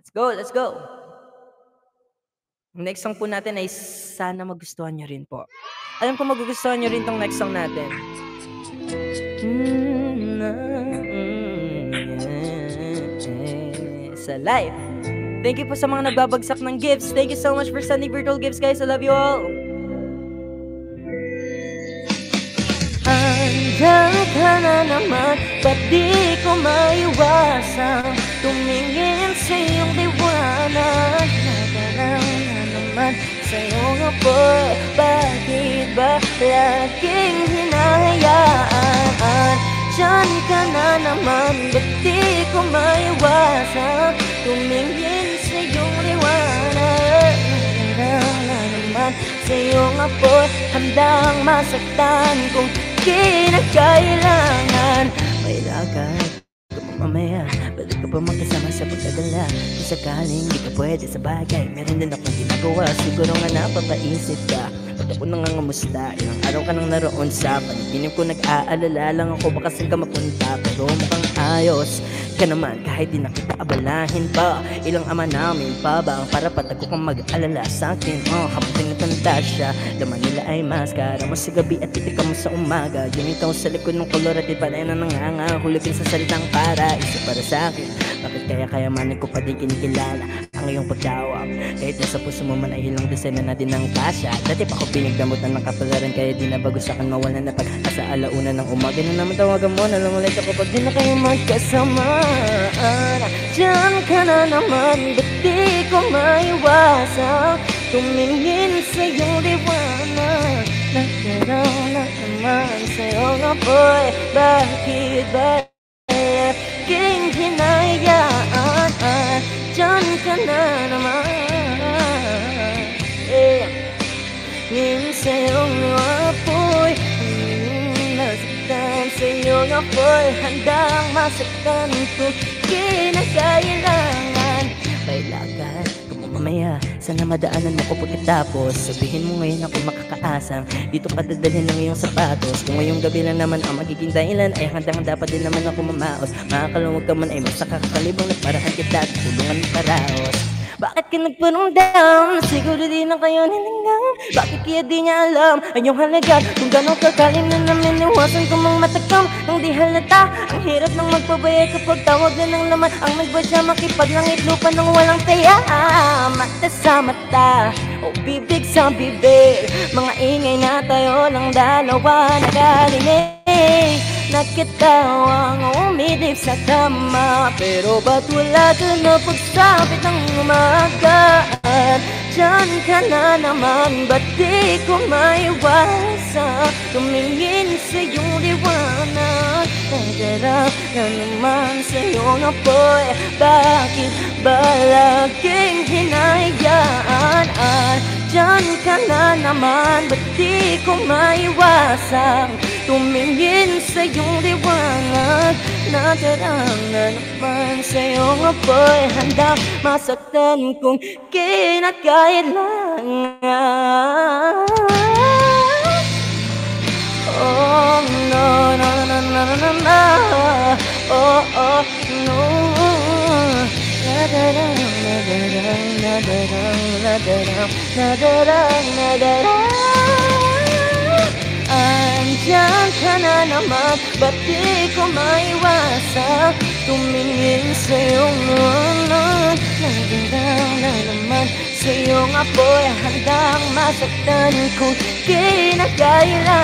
Let's go, let's go! Next song po natin ay sana magustuhan niyo rin po. Alam ko magugustuhan niyo rin 'tong next song natin. Sa live. Thank you po sa mga nagbabagsak ng gifts. Thank you so much for sending virtual gifts, guys. I love you all. Andiyan ka na naman, ba't di ko maiwasan tumingin sa iyong liwanag? Nadalaw na naman sa'yo nga po, bakit ba laging hinahayaan? Diyan ka na naman, ba't di ko maiwasan tumingin sa iyong liwanag? Nadalaw na naman sa'yo nga po, handang masaktan kung kinakailangan. May lakad ka pa mamaya, balik ka pa magkasama sa pagkadala. Kung sakaling di ka pwede sa bagay, meron din akong ginagawa. Siguro nga napapaisip ka, ba't ako nangangamusta? Ilang araw ka nang naroon sa panaginip ko, nag-aalala lang ako baka saan ka mapunta. Pero mukhang ayos ka naman kahit di na kita abalahin pa. Ilang ama namin pa ba ang para patago kang mag-alala sa akin? Habang tinatanda siya, laman nila ay maskara mo sa gabi at titika mo sa umaga. Yung ikaw sa likod ng kolor at ipanay na nangangahulipin sa salitang para isa para sa akin. Bakit kaya kayamanin ko pa din kinikilala ang iyong pagtawag? Kahit nasa puso mo man ay ilang desena na din ang kasya. Dati pa ako pinagdamutan ng kapalaran, kaya di na bago sa akin mawala na pag-asa. Alauna ng umaga na naman tawagan mo, nalangulit ako pag di na kayo magkasama. Diyan ka na naman, ba't di ko maiwasan tumingin sa iyong liwanag? Nagdaraw na naman sa'yo nga boy, bakit ba laging hinayaan? Diyan ka na naman, ngin sa iyong apoy, nasaktan sa iyong apoy, handang masaktan kung kinakailangan. May lakad kung mamaya, sana madaanan mo ko pagkatapos. Sabihin mo ngayon ako makakaasang dito ka dadalhin ng iyong sapatos. Kung ngayong gabi lang naman ang magiging dahilan, ay handang dapat din naman ako mamaos. Makakalungog ka man ay mas nakakakalibang na parahan kita at tulungan mo paraos. Bakit ka nagpunong down? Siguro di na kayo nilingang. Bakit kaya di niya alam ang iyong halaga? Kung gano'ng kakalim na namin, iwasan ko mang matakam nang di halata. Ang hirap nang magpabaya kapag tawag na ng laman. Ang nagbadya makipaglangit lupa nang walang taya. Mata sa mata, o bibig sa bibig, mga ingay na tayo lang dalawa nagalinig. Nakitawang umidip sa kama, pero ba't wala ka na pagsabit ng umaga? Diyan ka na naman, ba't di ko maiwasan tumingin sa iyong liwanag? Nagdaraw na naman sa iyong apoy, bakit ba laging hinayaan? Diyan ka na naman, ba't di ko maiwasan tumingin sa iyong liwanag? Nadarang na naman sa iyong apoy, handang masaktan kung kinakailangan. Oh no, no, no, no, no, no. Oh, oh, no. Nadarang, nadarang, nadarang, nadarang, nadarang, nadarang. Andiyan ka na naman, ba't di ko maiwasan tumingin sa iyong liwanag? Nagdaraw na naman sa iyong apoy, handang masaktan kung kinakailangan.